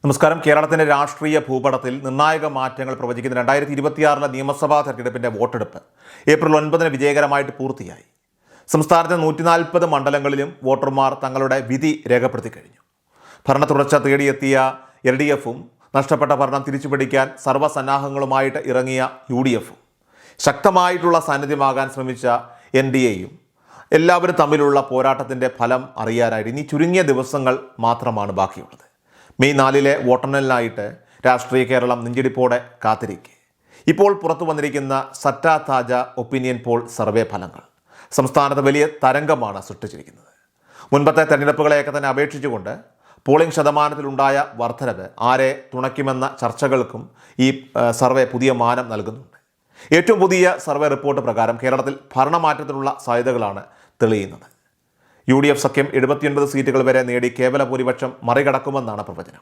നമസ്കാരം. കേരളത്തിന്റെ രാഷ്ട്രീയ ഭൂപടത്തിൽ നിർണായക മാറ്റങ്ങൾ പ്രവചിക്കുന്ന 2026 നിയമസഭാ തെരഞ്ഞെടുപ്പിന്റെ വോട്ടെടുപ്പ് ഏപ്രിൽ 9 വിജയകരമായിട്ട് പൂർത്തിയായി. സംസ്ഥാനത്തെ 140 മണ്ഡലങ്ങളിലും വോട്ടർമാർ തങ്ങളുടെ വിധി രേഖപ്പെടുത്തി കഴിഞ്ഞു. ഭരണ തുടർച്ച തേടിയെത്തിയ LDFും നഷ്ടപ്പെട്ട ഭരണം തിരിച്ചുപിടിക്കാൻ സർവ്വസന്നാഹങ്ങളുമായിട്ട് ഇറങ്ങിയ UDFും ശക്തമായിട്ടുള്ള സാന്നിധ്യമാകാൻ ശ്രമിച്ച NDAയും എല്ലാവരും തമ്മിലുള്ള പോരാട്ടത്തിൻ്റെ ഫലം അറിയാനായിട്ട് ഇനി ചുരുങ്ങിയ ദിവസങ്ങൾ മാത്രമാണ് ബാക്കിയുള്ളത്. മെയ് 4 വോട്ടെണ്ണലിനായിട്ട് രാഷ്ട്രീയ കേരളം നെഞ്ചിടിപ്പോടെ കാത്തിരിക്കെ ഇപ്പോൾ പുറത്തു വന്നിരിക്കുന്ന സറ്റ താജ ഒപ്പീനിയൻ പോൾ സർവേ ഫലങ്ങൾ സംസ്ഥാനത്ത് വലിയ തരംഗമാണ് സൃഷ്ടിച്ചിരിക്കുന്നത്. മുൻപത്തെ തെരഞ്ഞെടുപ്പുകളെയൊക്കെ തന്നെ അപേക്ഷിച്ചുകൊണ്ട് പോളിംഗ് ശതമാനത്തിലുണ്ടായ വർധനവ് ആരെ തുണയ്ക്കുമെന്ന ചർച്ചകൾക്കും ഈ സർവേ പുതിയ മാനം നൽകുന്നുണ്ട്. ഏറ്റവും പുതിയ സർവേ റിപ്പോർട്ട് പ്രകാരം കേരളത്തിൽ ഭരണമാറ്റത്തിനുള്ള സാധ്യതകളാണ് തെളിയുന്നത്. UDF സഖ്യം 79 സീറ്റുകൾ വരെ നേടി കേവല ഭൂരിപക്ഷം മറികടക്കുമെന്നാണ് പ്രവചനം.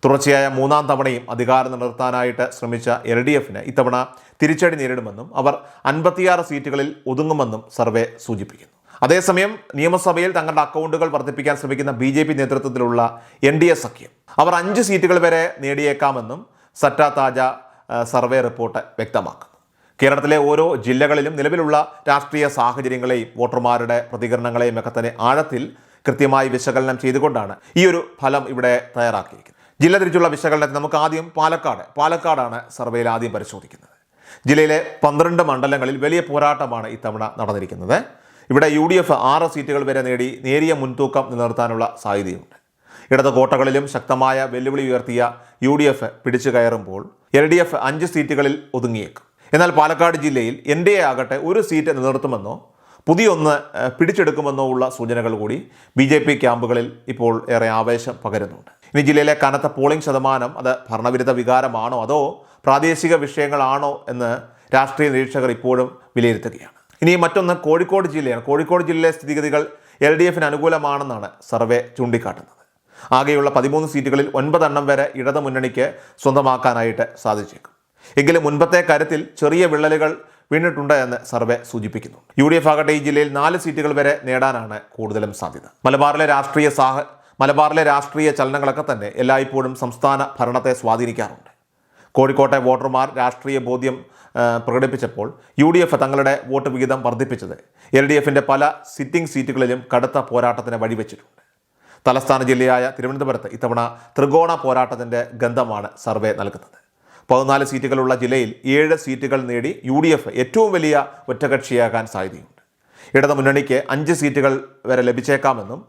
തുടർച്ചയായ 3ാം തവണയും അധികാരം നിലനിർത്താനായിട്ട് ശ്രമിച്ച LDFന് ഇത്തവണ തിരിച്ചടി നേരിടുമെന്നും അവർ 56 സീറ്റുകളിൽ ഒതുങ്ങുമെന്നും സർവേ സൂചിപ്പിക്കുന്നു. അതേസമയം നിയമസഭയിൽ തങ്ങളുടെ അക്കൗണ്ടുകൾ വർദ്ധിപ്പിക്കാൻ ശ്രമിക്കുന്ന BJP നേതൃത്വത്തിലുള്ള NDA സഖ്യം അവർ 5 സീറ്റുകൾ വരെ നേടിയേക്കാമെന്നും സറ്റ താജ സർവേ റിപ്പോർട്ട് വ്യക്തമാക്കുന്നു. കേരളത്തിലെ ഓരോ ജില്ലകളിലും നിലവിലുള്ള രാഷ്ട്രീയ സാഹചര്യങ്ങളെയും വോട്ടർമാരുടെ പ്രതികരണങ്ങളെയും ഒക്കെ തന്നെ ആഴത്തിൽ കൃത്യമായി വിശകലനം ചെയ്തുകൊണ്ടാണ് ഈ ഒരു ഫലം ഇവിടെ തയ്യാറാക്കിയിരിക്കുന്നത്. ജില്ല തിരിച്ചുള്ള വിശകലനത്തിൽ നമുക്ക് ആദ്യം പാലക്കാടാണ് സർവേയിൽ ആദ്യം പരിശോധിക്കുന്നത്. ജില്ലയിലെ 12 മണ്ഡലങ്ങളിൽ വലിയ പോരാട്ടമാണ് ഇത്തവണ നടന്നിരിക്കുന്നത്. ഇവിടെ UDF 6 സീറ്റുകൾ വരെ നേടി നേരിയ മുൻതൂക്കം നിലനിർത്താനുള്ള സാധ്യതയുണ്ട്. ഇടത് കോട്ടകളിലും ശക്തമായ വെല്ലുവിളി ഉയർത്തിയ UDF പിടിച്ചു കയറുമ്പോൾ LDF 5 സീറ്റുകളിൽ ഒതുങ്ങിയേക്കും. എന്നാൽ പാലക്കാട് ജില്ലയിൽ NDA ആകട്ടെ 1 സീറ്റ് നിലനിർത്തുമെന്നോ പുതിയൊന്ന് പിടിച്ചെടുക്കുമെന്നോ ഉള്ള സൂചനകൾ കൂടി BJP ക്യാമ്പുകളിൽ ഇപ്പോൾ ഏറെ ആവേശം പകരുന്നുണ്ട്. ഇനി ജില്ലയിലെ കനത്ത പോളിംഗ് ശതമാനം അത് ഭരണവിരുദ്ധ വികാരമാണോ അതോ പ്രാദേശിക വിഷയങ്ങളാണോ എന്ന് രാഷ്ട്രീയ നിരീക്ഷകർ ഇപ്പോഴും വിലയിരുത്തുകയാണ്. ഇനി മറ്റൊന്ന് കോഴിക്കോട് ജില്ലയാണ്. കോഴിക്കോട് ജില്ലയിലെ സ്ഥിതിഗതികൾ LDFന് അനുകൂലമാണെന്നാണ് സർവേ ചൂണ്ടിക്കാട്ടുന്നത്. ആകെയുള്ള 13 സീറ്റുകളിൽ 9 എണ്ണം വരെ ഇടതു മുന്നണിക്ക് സ്വന്തമാക്കാനായിട്ട് സാധിച്ചേക്കും. എങ്കിലും മുൻപത്തെ കാര്യത്തിൽ ചെറിയ വിള്ളലുകൾ വീണിട്ടുണ്ട് എന്ന് സർവേ സൂചിപ്പിക്കുന്നു. UDF ആകട്ടെ ഈ ജില്ലയിൽ 4 സീറ്റുകൾ വരെ നേടാനാണ് കൂടുതലും സാധ്യത. മലബാറിലെ രാഷ്ട്രീയ ചലനങ്ങളൊക്കെ തന്നെ എല്ലായ്പ്പോഴും സംസ്ഥാന ഭരണത്തെ സ്വാധീനിക്കാറുണ്ട്. കോഴിക്കോട്ടെ വോട്ടർമാർ രാഷ്ട്രീയ ബോധ്യം പ്രകടിപ്പിച്ചപ്പോൾ UDF തങ്ങളുടെ വോട്ട് വിഹിതം വർദ്ധിപ്പിച്ചത് LDFന്റെ പല സിറ്റിംഗ് സീറ്റുകളിലും കടുത്ത പോരാട്ടത്തിന് വഴിവെച്ചിട്ടുണ്ട്. തലസ്ഥാന ജില്ലയായ തിരുവനന്തപുരത്ത് ഇത്തവണ ത്രികോണ പോരാട്ടത്തിൻ്റെ ഗന്ധമാണ് സർവേ നൽകുന്നത്. 14 സീറ്റുകളുള്ള ജില്ലയിൽ 7 സീറ്റുകൾ നേടി UDF ഏറ്റവും വലിയ ഒറ്റകക്ഷിയാകാൻ സാധ്യതയുണ്ട്. ഇടതു മുന്നണിക്ക് 5 സീറ്റുകൾ വരെ ലഭിച്ചേക്കാമെന്നും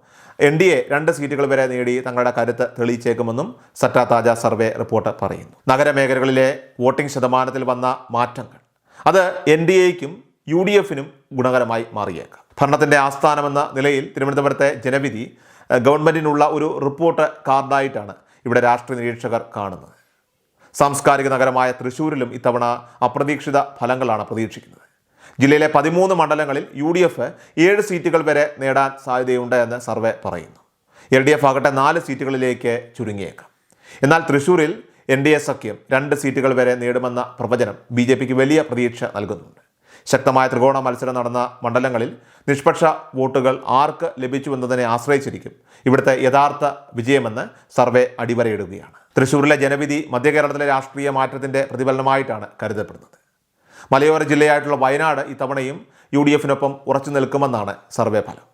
NDA 2 സീറ്റുകൾ വരെ നേടി തങ്ങളുടെ കരുത്ത് തെളിയിച്ചേക്കുമെന്നും സറ്റ താജ സർവേ റിപ്പോർട്ട് പറയുന്നു. നഗരമേഖലകളിലെ വോട്ടിംഗ് ശതമാനത്തിൽ വന്ന മാറ്റങ്ങൾ അത് NDAയ്ക്കും UDFനും ഗുണകരമായി മാറിയേക്കാം. ഭരണത്തിൻ്റെ ആസ്ഥാനമെന്ന നിലയിൽ തിരുവനന്തപുരത്തെ ജനവിധി ഗവൺമെൻറ്റിനുള്ള ഒരു റിപ്പോർട്ട് കാർഡായിട്ടാണ് ഇവിടെ രാഷ്ട്രീയ നിരീക്ഷകർ കാണുന്നത്. സാംസ്കാരിക നഗരമായ തൃശ്ശൂരിലും ഇത്തവണ അപ്രതീക്ഷിത ഫലങ്ങളാണ് പ്രതീക്ഷിക്കുന്നത്. ജില്ലയിലെ 13 മണ്ഡലങ്ങളിൽ UDF 7 സീറ്റുകൾ വരെ നേടാൻ സാധ്യതയുണ്ട് എന്ന് സർവേ പറയുന്നു. LDF ആകട്ടെ 4 സീറ്റുകളിലേക്ക് ചുരുങ്ങിയേക്കാം. എന്നാൽ തൃശ്ശൂരിൽ NDA സഖ്യം 2 സീറ്റുകൾ വരെ നേടുമെന്ന പ്രവചനം BJPക്ക് വലിയ പ്രതീക്ഷ നൽകുന്നുണ്ട്. ശക്തമായ ത്രികോണ മത്സരം നടന്ന മണ്ഡലങ്ങളിൽ നിഷ്പക്ഷ വോട്ടുകൾ ആർക്ക് ലഭിച്ചുവെന്നതിനെ ആശ്രയിച്ചിരിക്കും ഇവിടുത്തെ യഥാർത്ഥ വിജയമെന്ന് സർവേ അടിവരയിടുകയാണ്. തൃശ്ശൂരിലെ ജനവിധി മധ്യ കേരളത്തിലെ രാഷ്ട്രീയ മാറ്റത്തിൻ്റെ പ്രതിഫലനമായിട്ടാണ് കരുതപ്പെടുന്നത്. മലയോര ജില്ലയായിട്ടുള്ള വയനാട് ഇത്തവണയും UDFനൊപ്പം ഉറച്ചു നിൽക്കുമെന്നാണ് സർവേ ഫലം.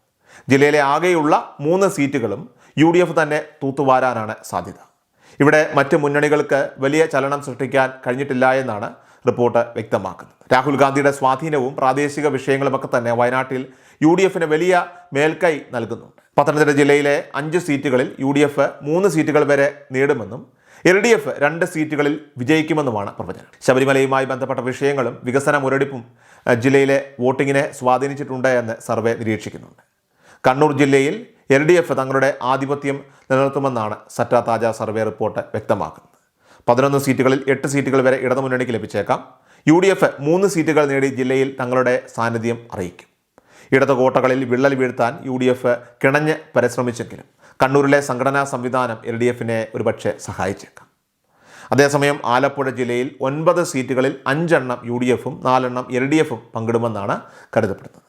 ജില്ലയിലെ ആകെയുള്ള 3 സീറ്റുകളും UDF തന്നെ തൂത്തുവാരാനാണ് സാധ്യത. ഇവിടെ മറ്റ് മുന്നണികൾക്ക് വലിയ ചലനം സൃഷ്ടിക്കാൻ കഴിഞ്ഞിട്ടില്ല എന്നാണ് റിപ്പോർട്ട് വ്യക്തമാക്കുന്നത്. രാഹുൽ ഗാന്ധിയുടെ സ്വാധീനവും പ്രാദേശിക വിഷയങ്ങളുമൊക്കെ തന്നെ വയനാട്ടിൽ UDFന് വലിയ മേൽക്കൈ നൽകുന്നുണ്ട്. പത്തനംതിട്ട ജില്ലയിലെ 5 സീറ്റുകളിൽ UDF 3 സീറ്റുകൾ വരെ നേടുമെന്നും LDF 2 സീറ്റുകളിൽ വിജയിക്കുമെന്നുമാണ് പ്രവചനം. ശബരിമലയുമായി ബന്ധപ്പെട്ട വിഷയങ്ങളും വികസന മുരടിപ്പും ജില്ലയിലെ വോട്ടിങ്ങിനെ സ്വാധീനിച്ചിട്ടുണ്ട് എന്ന് സർവേ നിരീക്ഷിക്കുന്നുണ്ട്. കണ്ണൂർ ജില്ലയിൽ LDF തങ്ങളുടെ ആധിപത്യം നിലനിർത്തുമെന്നാണ് സറ്റ താജ സർവേ റിപ്പോർട്ട് വ്യക്തമാക്കുന്നത്. 11 സീറ്റുകളിൽ 8 സീറ്റുകൾ വരെ ഇടതുമുന്നണിക്ക് ലഭിച്ചേക്കാം. UDF 3 സീറ്റുകൾ നേടി ജില്ലയിൽ തങ്ങളുടെ സാന്നിധ്യം അറിയിക്കും. ഇടത് കോട്ടകളിൽ വിള്ളൽ വീഴ്ത്താൻ UDF കിണഞ്ഞ് പരിശ്രമിച്ചെങ്കിലും കണ്ണൂരിലെ സംഘടനാ സംവിധാനം LDFനെ ഒരുപക്ഷെ സഹായിച്ചേക്കാം. അതേസമയം ആലപ്പുഴ ജില്ലയിൽ 9 സീറ്റുകളിൽ 5 എണ്ണം UDFും 4 എണ്ണം LDFും പങ്കിടുമെന്നാണ് കരുതപ്പെടുന്നത്.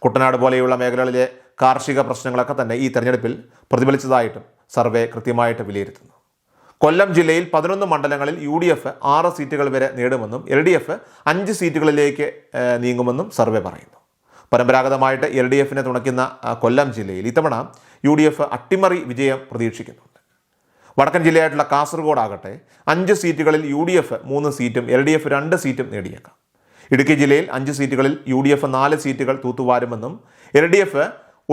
കുട്ടനാട് പോലെയുള്ള മേഖലകളിലെ കാർഷിക പ്രശ്നങ്ങളൊക്കെ തന്നെ ഈ തെരഞ്ഞെടുപ്പിൽ പ്രതിഫലിച്ചതായിട്ടും സർവേ കൃത്യമായിട്ട് വിലയിരുത്തുന്നു. കൊല്ലം ജില്ലയിൽ 11 മണ്ഡലങ്ങളിൽ UDF 6 സീറ്റുകൾ വരെ നേടുമെന്നും LDF 5 സീറ്റുകളിലേക്ക് നീങ്ങുമെന്നും സർവേ പറയുന്നു. പരമ്പരാഗതമായിട്ട് LDFനെ തുണയ്ക്കുന്ന കൊല്ലം ജില്ലയിൽ ഇത്തവണ UDF അട്ടിമറി വിജയം പ്രതീക്ഷിക്കുന്നുണ്ട്. വടക്കൻ ജില്ലയായിട്ടുള്ള കാസർഗോഡ് ആകട്ടെ 5 സീറ്റുകളിൽ UDF 3 സീറ്റും LDF 2 സീറ്റും നേടിയേക്കാം. ഇടുക്കി ജില്ലയിൽ 5 സീറ്റുകളിൽ UDF 4 സീറ്റുകൾ തൂത്തുവാരുമെന്നും LDF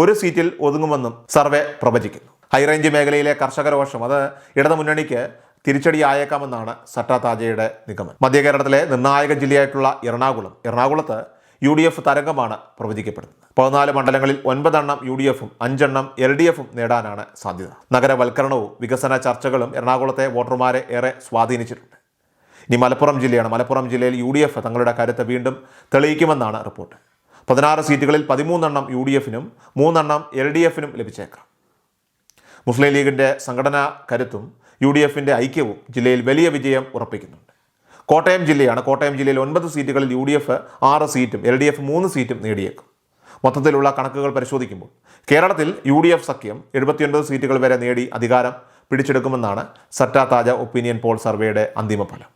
1 സീറ്റിൽ ഒതുങ്ങുമെന്നും സർവേ പ്രവചിക്കുന്നു. ഹൈറേഞ്ച് മേഖലയിലെ കർഷകരോഷം അത് ഇടതുമുന്നണിക്ക് തിരിച്ചടിയായേക്കാമെന്നാണ് സട്ടാ താജയുടെ നിഗമനം. മധ്യ കേരളത്തിലെ നിർണായക ജില്ലയായിട്ടുള്ള എറണാകുളത്ത് UDF തരംഗമാണ് പ്രവചിക്കപ്പെടുന്നത്. 14 മണ്ഡലങ്ങളിൽ 9 എണ്ണം UDFും 5 എണ്ണം LDFും നേടാനാണ് സാധ്യത. നഗരവൽക്കരണവും വികസന ചർച്ചകളും എറണാകുളത്തെ വോട്ടർമാരെ ഏറെ സ്വാധീനിച്ചിട്ടുണ്ട്. ഇനി മലപ്പുറം ജില്ലയാണ്. മലപ്പുറം ജില്ലയിൽ UDF തങ്ങളുടെ കരുത്ത് വീണ്ടും തെളിയിക്കുമെന്നാണ് റിപ്പോർട്ട്. 16 സീറ്റുകളിൽ 13 എണ്ണം UDFനും 3 എണ്ണം LDFനും ലഭിച്ചേക്കാം. മുസ്ലിം ലീഗിൻ്റെ സംഘടനാ കരുത്തും UDFിൻ്റെ ഐക്യവും ജില്ലയിൽ വലിയ വിജയം ഉറപ്പിക്കുന്നുണ്ട്. കോട്ടയം ജില്ലയാണ്. കോട്ടയം ജില്ലയിൽ 9 സീറ്റുകളിൽ UDF 6 സീറ്റും LDF 3 സീറ്റും നേടിയേക്കും. മൊത്തത്തിലുള്ള കണക്കുകൾ പരിശോധിക്കുമ്പോൾ കേരളത്തിൽ UDF സഖ്യം 79 സീറ്റുകൾ വരെ നേടി അധികാരം പിടിച്ചെടുക്കുമെന്നാണ് സട്ടാ താജ ഒപ്പീനിയൻ പോൾ സർവേയുടെ അന്തിമ ഫലം.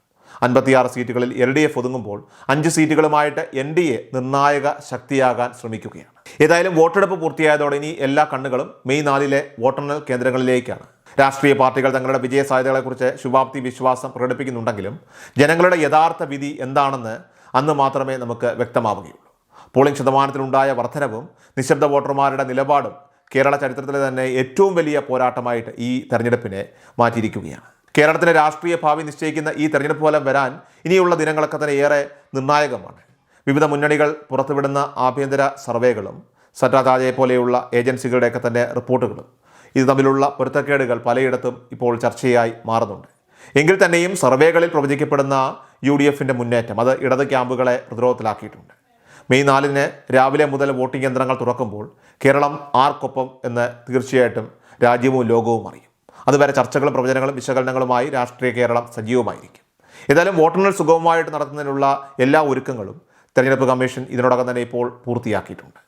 56 സീറ്റുകളിൽ LDF ഒതുങ്ങുമ്പോൾ 5 സീറ്റുകളുമായിട്ട് NDA നിർണായക ശക്തിയാകാൻ ശ്രമിക്കുകയാണ്. ഏതായാലും വോട്ടെടുപ്പ് പൂർത്തിയായതോടെ ഇനി എല്ലാ കണ്ണുകളും മെയ് 4 വോട്ടെണ്ണൽ കേന്ദ്രങ്ങളിലേക്കാണ്. രാഷ്ട്രീയ പാർട്ടികൾ തങ്ങളുടെ വിജയ സാധ്യതകളെക്കുറിച്ച് ശുഭാപ്തി വിശ്വാസം പ്രകടിപ്പിക്കുന്നുണ്ടെങ്കിലും ജനങ്ങളുടെ യഥാർത്ഥ വിധി എന്താണെന്ന് അന്ന് മാത്രമേ നമുക്ക് വ്യക്തമാവുകയുള്ളൂ. പോളിംഗ് ശതമാനത്തിലുണ്ടായ വർധനവും നിശബ്ദ വോട്ടർമാരുടെ നിലപാടും കേരള ചരിത്രത്തിലെ തന്നെ ഏറ്റവും വലിയ പോരാട്ടമായിട്ട് ഈ തെരഞ്ഞെടുപ്പിനെ മാറ്റിയിരിക്കുകയാണ്. കേരളത്തിലെ രാഷ്ട്രീയ ഭാവി നിശ്ചയിക്കുന്ന ഈ തെരഞ്ഞെടുപ്പ് ഫലം വരാൻ ഇനിയുള്ള ദിനങ്ങളൊക്കെ തന്നെ ഏറെ നിർണായകമാണ്. വിവിധ മുന്നണികൾ പുറത്തുവിടുന്ന ആഭ്യന്തര സർവേകളും സട്ടാ താജയെ പോലെയുള്ള ഏജൻസികളുടെയൊക്കെ തന്നെ റിപ്പോർട്ടുകളും ഇത് തമ്മിലുള്ള പൊരുത്തക്കേടുകൾ പലയിടത്തും ഇപ്പോൾ ചർച്ചയായി മാറുന്നുണ്ട്. എങ്കിൽ തന്നെയും സർവേകളിൽ പ്രവചിക്കപ്പെടുന്ന UDFിൻ്റെ മുന്നേറ്റം അത് ഇടത് ക്യാമ്പുകളെ പ്രതിരോധത്തിലാക്കിയിട്ടുണ്ട്. മെയ് 4 രാവിലെ മുതൽ വോട്ടിംഗ് യന്ത്രങ്ങൾ തുറക്കുമ്പോൾ കേരളം ആർക്കൊപ്പം എന്ന് തീർച്ചയായിട്ടും രാജ്യവും ലോകവും അറിയും. അതുവരെ ചർച്ചകളും പ്രവചനങ്ങളും വിശകലനങ്ങളുമായി രാഷ്ട്രീയ കേരളം സജീവമായിരിക്കും. ഏതായാലും വോട്ടെണ്ണൽ സുഗമമായിട്ട് നടത്തുന്നതിനുള്ള എല്ലാ ഒരുക്കങ്ങളും തെരഞ്ഞെടുപ്പ് കമ്മീഷൻ ഇതിനോടകം തന്നെ ഇപ്പോൾ പൂർത്തിയാക്കിയിട്ടുണ്ട്.